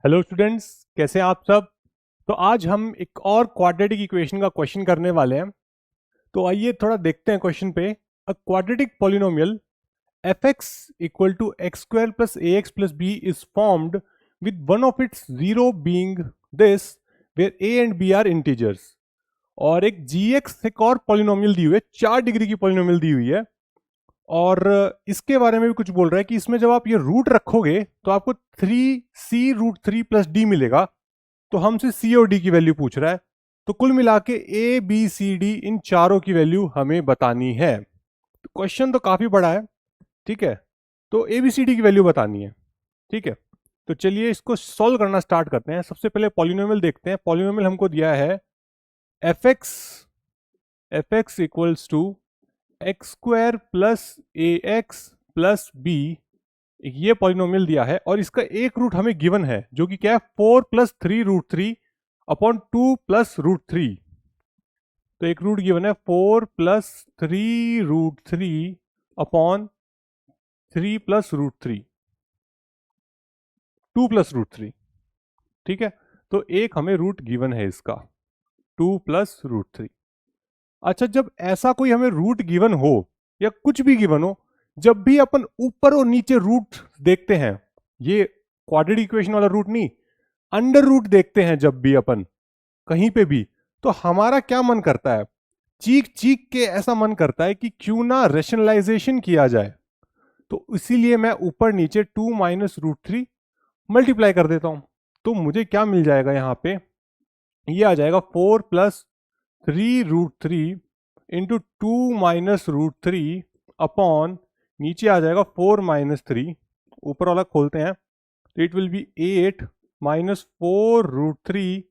Hello students, कैसे हैं आप सब। तो आज हम एक और क्वाड्रेटिक इक्वेशन का क्वेश्चन करने वाले हैं। तो आइए थोड़ा देखते हैं क्वेश्चन पे। A quadratic polynomial fx equal to x square plus a x plus b is formed with one of its zero being this where a and b are integers. और एक gx एक और पॉलिनोमियल दी हुई है, 4 degree की polynomial दी हुई है। और इसके बारे में भी कुछ बोल रहा है कि इसमें जब आप ये रूट रखोगे तो आपको 3c√3 प्लस डी मिलेगा। तो हमसे सी और डी की वैल्यू पूछ रहा है। तो कुल मिला के ए बी सी डी इन चारों की वैल्यू हमें बतानी है। तो क्वेश्चन तो काफी बड़ा है, ठीक है। तो ए बी सी डी की वैल्यू बतानी है, ठीक है। तो चलिए इसको सॉल्व करना स्टार्ट करते हैं। सबसे पहले पॉलिनोमियल देखते हैं। पॉलिनोमियल हमको दिया है f x equals to x square plus a x plus b. ये पॉलिनोमियल दिया है और इसका एक रूट हमें गिवन है जो कि क्या है 4 प्लस 3√3 अपॉन 2 प्लस √3। तो एक रूट गिवन है 4 प्लस 3√3 अपॉन 3 प्लस √3, 2 प्लस √3, ठीक है। तो एक हमें रूट गिवन है इसका 2 प्लस √3। अच्छा, जब ऐसा कोई हमें रूट गिवन हो या कुछ भी गिवन हो, जब भी अपन ऊपर और नीचे रूट देखते हैं, ये क्वाड्रेटिक इक्वेशन वाला रूट नहीं, अंडर रूट देखते हैं जब भी अपन कहीं पे भी, तो हमारा क्या मन करता है, चीख चीख के ऐसा मन करता है कि क्यों ना रेशनलाइजेशन किया जाए। तो इसीलिए मैं ऊपर नीचे 2 माइनस √3 मल्टीप्लाई कर देता हूं। तो मुझे क्या मिल जाएगा यहां पे, ये आ जाएगा 4 प्लस 3√3 इंटू 2 माइनस √3 अपॉन, नीचे आ जाएगा 4 माइनस 3, ऊपर वाला खोलते हैं तो it will B 8 minus 4√3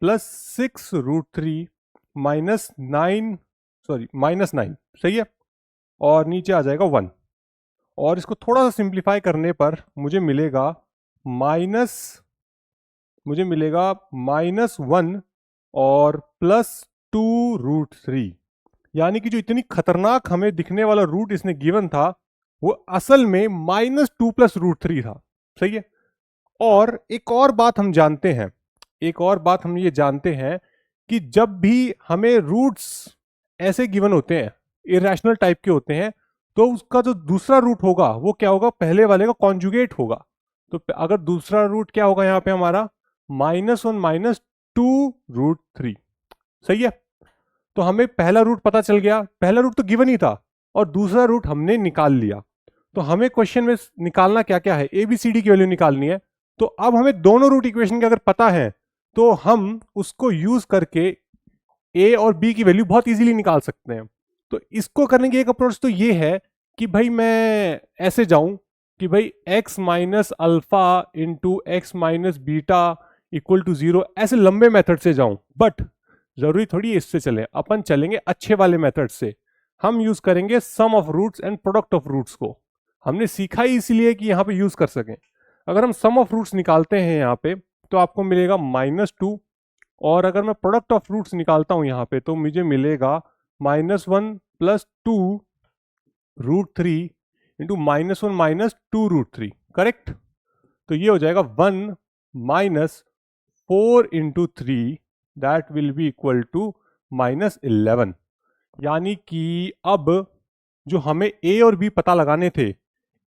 plus 6√3 minus 9, sorry minus 9, सही है। और नीचे आ जाएगा 1। और इसको थोड़ा सा सिंप्लीफाई करने पर मुझे मिलेगा -1 और प्लस 2√3। यानी कि जो इतनी खतरनाक हमें दिखने वाला रूट इसने गिवन था वो असल में -2 प्लस √3 था, सही है। और एक और बात हम जानते हैं, एक और बात हम ये जानते हैं कि जब भी हमें रूट्स ऐसे गिवन होते हैं, इरेशनल टाइप के होते हैं, तो उसका जो दूसरा रूट होगा वो क्या होगा, पहले वाले का कॉन्जुगेट होगा। तो अगर दूसरा रूट क्या होगा यहाँ पे हमारा -1 माइनस 2√3, सही है। तो हमें पहला रूट पता चल गया, पहला रूट तो गिवन ही था और दूसरा रूट हमने निकाल लिया। तो हमें क्वेश्चन में निकालना क्या क्या है, ए बी सी डी की वैल्यू निकालनी है। तो अब हमें दोनों रूट इक्वेशन के अगर पता है तो हम उसको यूज करके ए और बी की वैल्यू बहुत इजीली निकाल सकते हैं। तो इसको करने की एक अप्रोच तो ये है कि भाई मैं ऐसे जाऊं कि भाई x minus alpha into x minus beta equal to 0, ऐसे लंबे मेथड से जाऊं। बट जरूरी थोड़ी इससे चले, अपन चलेंगे अच्छे वाले मेथड से। हम यूज करेंगे some of roots and product of roots को। हमने सीखा ही इसलिए कि यहाँ पे यूज कर सकें। अगर हम सम ऑफ रूट्स निकालते हैं यहाँ पे तो आपको मिलेगा -2, और अगर मैं प्रोडक्ट ऑफ रूट्स निकालता हूँ यहाँ पे तो मुझे मिलेगा -1 प्लस 2√3 इंटू -1 माइनस 2√3, करेक्ट। तो ये हो जाएगा 1 minus 4 into 3, that will be equal to -11। यानी कि अब जो हमें ए और बी पता लगाने थे,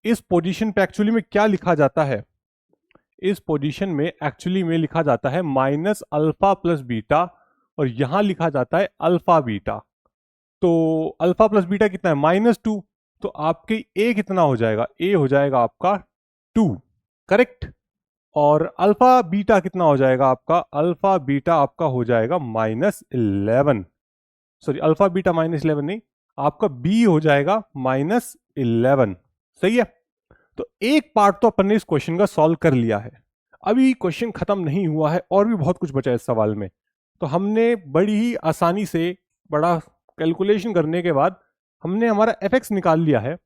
इस पोजीशन पे एक्चुअली में क्या लिखा जाता है, इस पोजीशन में एक्चुअली में लिखा जाता है माइनस अल्फा प्लस बीटा, और यहां लिखा जाता है अल्फा बीटा। तो अल्फा प्लस बीटा कितना है, -2। तो आपके ए कितना हो जाएगा, ए हो जाएगा आपका 2, करेक्ट। और अल्फा बीटा कितना हो जाएगा आपका, अल्फा बीटा आपका हो जाएगा -11, सॉरी अल्फा बीटा -11 नहीं, आपका बी हो जाएगा -11, सही है। तो एक पार्ट तो अपन ने इस क्वेश्चन का सॉल्व कर लिया है। अभी क्वेश्चन खत्म नहीं हुआ है और भी बहुत कुछ बचा है इस सवाल में। तो हमने बड़ी ही आसानी से, बड़ा कैलकुलेशन करने के बाद हमने हमारा एफ एक्स निकाल लिया है।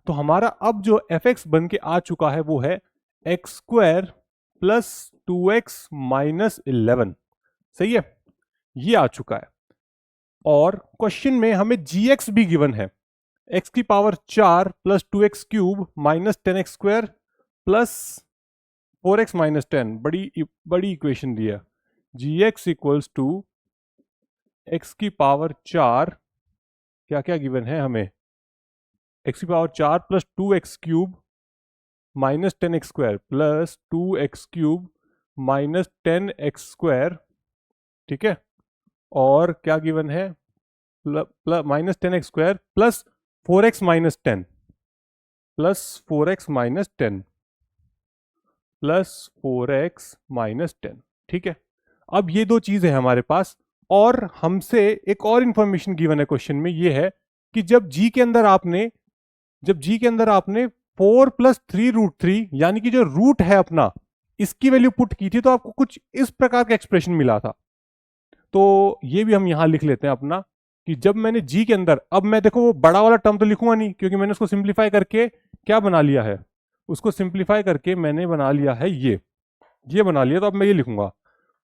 तो हमारा अब जो एफ एक्स बन के आ चुका है वो है x square plus 2x minus 11, सही है, ये आ चुका है। और क्वेश्चन में हमें gx भी गिवन है, x की power 4 plus 2x cube minus 10x square plus 4x minus 10, बड़ी इक्वेशन दी है। gx इक्वल्स टू x की पावर 4, क्या क्या गिवन है हमें, x की power 4 plus 2x cube minus 10x square plus 2x cube minus 10x square, ठीक है। और क्या गिवन है, minus 10x square plus 4x minus 10 plus 4x minus 10 plus 4x minus 10, ठीक है। अब ये दो चीज है हमारे पास, और हमसे एक और इंफॉर्मेशन गिवन है क्वेश्चन में, ये है कि जब g के अंदर आपने 4 प्लस 3 रूट 3 यानी कि जो रूट है अपना, इसकी वैल्यू पुट की थी, तो आपको कुछ इस प्रकार का एक्सप्रेशन मिला था। तो ये भी हम यहां लिख लेते हैं अपना, कि जब मैंने g के अंदर, अब मैं देखो वो बड़ा वाला टर्म तो लिखूंगा नहीं, क्योंकि मैंने उसको सिंप्लीफाई करके क्या बना लिया है, उसको सिंप्लीफाई करके मैंने बना लिया है ये बना लिया। तो अब मैं ये लिखूंगा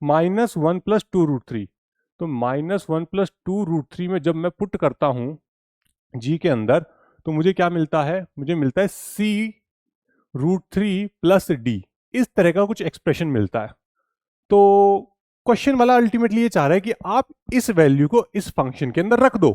माइनस 1 प्लस 2 रूट 3। तो माइनस 1 प्लस 2 रूट 3 में जब मैं पुट करता हूं g के अंदर, तो मुझे क्या मिलता है, मुझे मिलता है c रूट 3 प्लस डी, इस तरह का कुछ एक्सप्रेशन मिलता है। तो क्वेश्चन वाला अल्टीमेटली ये चाह रहा है कि आप इस वैल्यू को इस फंक्शन के अंदर रख दो।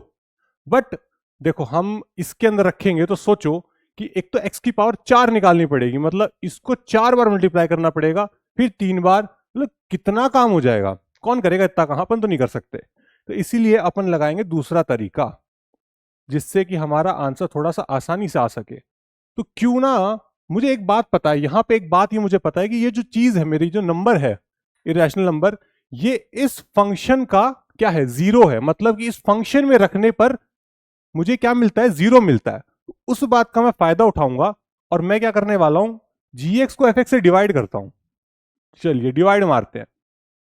बट देखो, हम इसके अंदर रखेंगे तो सोचो कि एक तो x की पावर 4 निकालनी पड़ेगी, मतलब इसको 4 बार मल्टीप्लाई करना पड़ेगा, फिर 3 बार, मतलब कितना काम हो जाएगा, कौन करेगा इतना काम, अपन तो नहीं कर सकते। तो इसीलिए अपन लगाएंगे दूसरा तरीका, जिससे कि हमारा आंसर थोड़ा सा आसानी से आ सके। तो क्यों ना, मुझे एक बात पता है, यहां पे एक बात ये मुझे पता है कि ये जो चीज है, मेरी जो नंबर है, इरेशनल नंबर, ये इस फंक्शन का क्या है, जीरो है। मतलब कि इस फंक्शन में रखने पर मुझे क्या मिलता है, जीरो मिलता है। उस बात का मैं फायदा उठाऊंगा, और मैं क्या करने वाला हूं, gx को fx से डिवाइड करता हूं। चलिए डिवाइड मारते हैं,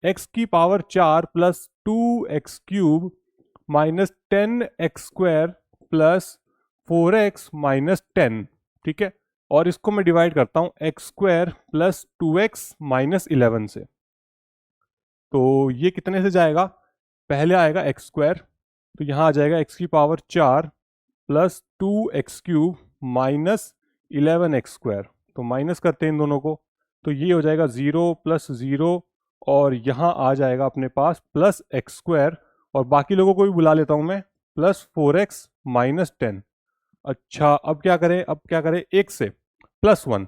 x की power 4 plus 2x cube minus 10x square plus 4x minus 10, ठीक है। और इसको मैं डिवाइड करता हूं x square plus 2x minus 11 से। तो ये कितने से जाएगा, पहले आएगा x स्क्वायर, तो यहां आ जाएगा x की power 4 plus 2x cube minus 11x square. तो माइनस करते हैं इन दोनों को, तो ये हो जाएगा 0 प्लस 0, और यहां आ जाएगा अपने पास प्लस एक्स स्क्वायर, और बाकी लोगों को भी बुला लेता हूं मैं, प्लस 4x माइनस 10। अच्छा, अब क्या करें, एक से प्लस 1,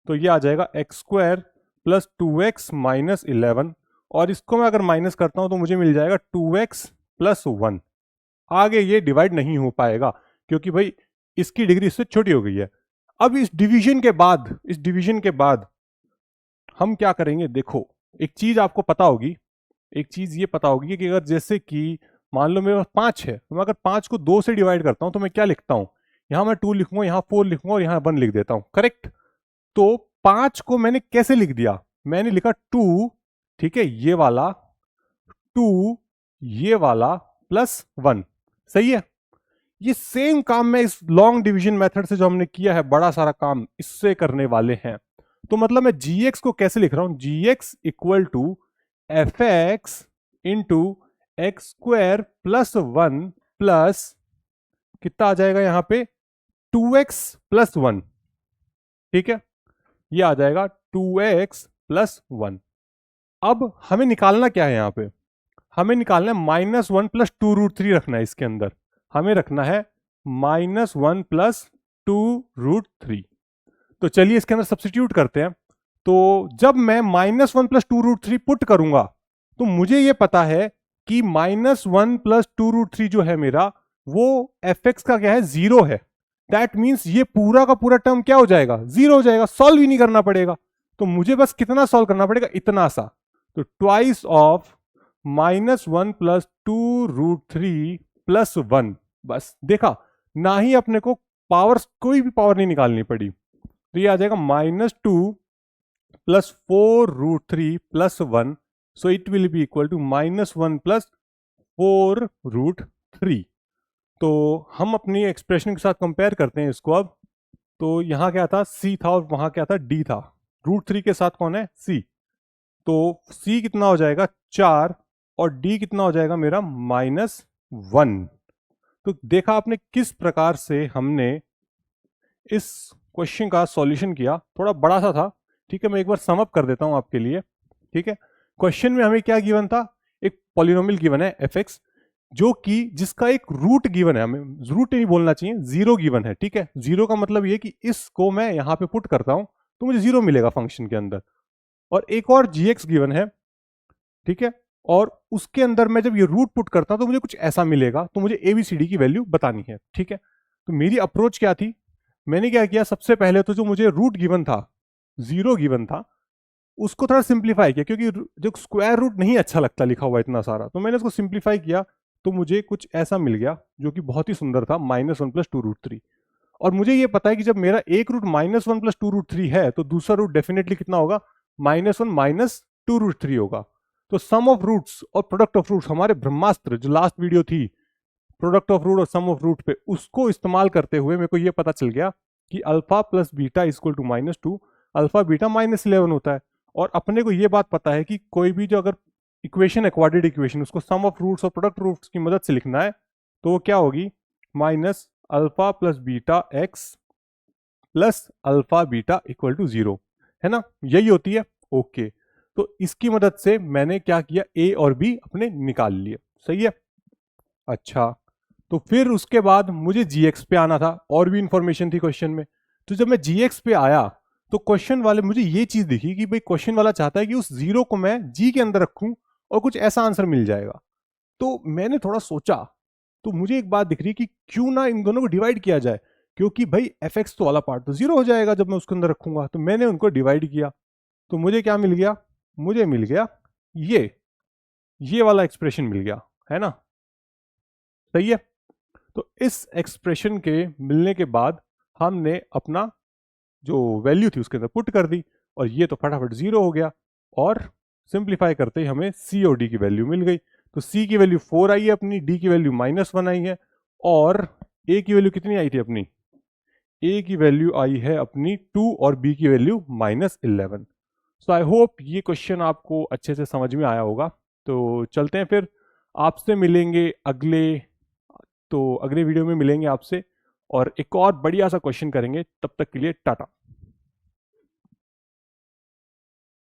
तो ये आ जाएगा x square plus 2x minus 11, और इसको मैं अगर माइनस करता हूं तो मुझे मिल जाएगा 2x प्लस 1। आगे ये डिवाइड नहीं हो पाएगा, क्योंकि भाई इसकी डिग्री इससे छोटी हो गई है। अब इस डिवीजन के बाद हम क्या करेंगे, देखो एक चीज आपको पता होगी, एक चीज ये पता होगी कि अगर जैसे कि मान लो मेरे पास 5 है, तो मैं अगर 5 को 2 से डिवाइड करता हूं तो मैं क्या लिखता हूं, यहां मैं 2 लिखूंगा, यहां 4 लिखूंगा, और यहां 1 लिख देता हूं, करेक्ट। तो 5 को मैंने कैसे लिख दिया, मैंने लिखा 2, ठीक है, ये वाला 2, ये वाला प्लस 1, सही है। ये सेम काम मैं इस लॉन्ग डिवीजन मेथड से जो हमने किया है, बड़ा सारा काम इससे करने वाले हैं। तो मतलब मैं gx को कैसे लिख रहा हूं, gx equal to f x into x square plus 1 plus कितना आ जाएगा यहां पे 2x प्लस 1, ठीक है, ये आ जाएगा 2x प्लस 1। अब हमें निकालना क्या है, यहां पे हमें निकालना है माइनस 1 प्लस 2 रूट 3 रखना है, इसके अंदर हमें रखना है माइनस 1 प्लस 2 रूट 3। तो चलिए इसके अंदर सब्स्टिट्यूट करते हैं। तो जब मैं माइनस 1 प्लस 2 रूट 3 पुट करूंगा, तो मुझे यह पता है कि माइनस 1 प्लस 2 रूट 3 जो है मेरा, वो एफ एक्स का क्या है, जीरो है। दैट मीन्स ये पूरा का पूरा टर्म क्या हो जाएगा, जीरो हो जाएगा, सॉल्व ही नहीं करना पड़ेगा। तो मुझे बस कितना सॉल्व करना पड़ेगा, इतना सा। तो twice of minus 1 plus 2 root 3 plus 1, बस देखा, ना ही अपने को पावर, कोई भी पावर नहीं निकालनी पड़ी। तो ये आ जाएगा minus 2 plus 4 root 3 plus 1, so it will be equal to minus 1 plus 4 root 3। तो हम अपनी एक्सप्रेशन के साथ कंपेयर करते हैं इसको अब। तो यहां क्या था, c था, और वहां क्या था, d था। रूट 3 के साथ कौन है, c। तो c कितना हो जाएगा 4, और d कितना हो जाएगा मेरा माइनस 1। तो देखा आपने किस प्रकार से हमने इस क्वेश्चन का सॉल्यूशन किया, थोड़ा बड़ा सा था, ठीक है, मैं एक बार सम अप कर देता हूं आपके लिए। ठीक है, क्वेश्चन में हमें क्या गिवन था, एक पॉलिनोमियल गिवन है fx, जो कि जिसका एक रूट गिवन है, हमें रूट नहीं बोलना चाहिए, जीरो गिवन है। ठीक है, जीरो का मतलब ये कि इसको मैं यहां पे पुट करता हूं तो मुझे जीरो मिलेगा फंक्शन के अंदर। और एक और gx गिवन है, ठीक है, और उसके अंदर मैं जब ये रूट पुट करता हूं तो मुझे कुछ ऐसा मिलेगा, तो मुझे एबीसीडी की वैल्यू बतानी है। ठीक है, तो मेरी अप्रोच क्या थी, मैंने क्या किया, सबसे पहले तो जो मुझे रूट गिवन था, जीरो गिवन था, उसको थोड़ा सिंप्लीफाई किया, क्योंकि जो स्क्वायर रूट नहीं अच्छा लगता लिखा हुआ इतना सारा, तो मैंने उसको सिंप्लीफाई किया, तो मुझे कुछ ऐसा मिल गया जो कि बहुत ही सुंदर था, -1 + 2√3। और मुझे ये पता है कि जब मेरा एक रूट -1 + 2√3 है तो दूसरा रूट डेफिनेटली कितना होगा, -1 - 2√3 होगा। तो सम ऑफ रूट्स और प्रोडक्ट ऑफ रूट्स, हमारे ब्रह्मास्त्र जो लास्ट वीडियो थी प्रोडक्ट ऑफ रूट और सम ऑफ रूट पे, उसको इस्तेमाल करते हुए मेरे को ये पता चल गया कि alpha plus beta equal to -2, alpha beta -11 होता है। और अपने को ये बात पता है कि कोई भी जो अगर इक्वेशन है, क्वाड्रेटिक इक्वेशन, उसको सम ऑफ रूट्स और प्रोडक्ट रूट्स की मदद से लिखना है तो वो क्या होगी, minus alpha plus beta x plus alpha beta equal to 0, है ना, यही होती है। ओके, तो इसकी मदद से मैंने क्या किया, ए और बी अपने निकाल लिए। सही है। अच्छा, तो फिर उसके बाद मुझे जीएक्स पे आना था, और भी इंफॉर्मेशन थी क्वेश्चन में। तो जब मैं जीएक्स पे आया तो क्वेश्चन वाले, मुझे ये चीज दिखी कि भाई क्वेश्चन वाला चाहता है कि उस जीरो को मैं जी के अंदर रखूं और कुछ ऐसा आंसर मिल जाएगा। तो मैंने थोड़ा सोचा, तो मुझे एक बात दिख रही कि क्यों ना इन दोनों को डिवाइड किया जाए, क्योंकि भाई एफ एक्स तो वाला पार्ट तो जीरो हो जाएगा जब मैं उसके अंदर रखूंगा। तो मैंने उनको डिवाइड किया, तो मुझे क्या मिल गया, मुझे मिल गया ये वाला एक्सप्रेशन मिल गया, है ना। सही है। तो इस एक्सप्रेशन के मिलने के बाद हमने अपना जो वैल्यू थी उसके अंदर पुट कर दी, और ये तो फटाफट जीरो हो गया। और सिंप्लीफाई करते ही हमें सी और डी की वैल्यू मिल गई। तो सी की वैल्यू 4 आई है अपनी, डी की वैल्यू -1 आई है, और ए की वैल्यू कितनी आई थी अपनी, ए की वैल्यू आई है अपनी 2 और बी की वैल्यू -11। सो आई होप ये क्वेश्चन आपको अच्छे से समझ में आया होगा। तो चलते हैं फिर, आपसे मिलेंगे अगले वीडियो में मिलेंगे आपसे, और एक और बढ़िया सा क्वेश्चन करेंगे। तब तक के लिए टाटा।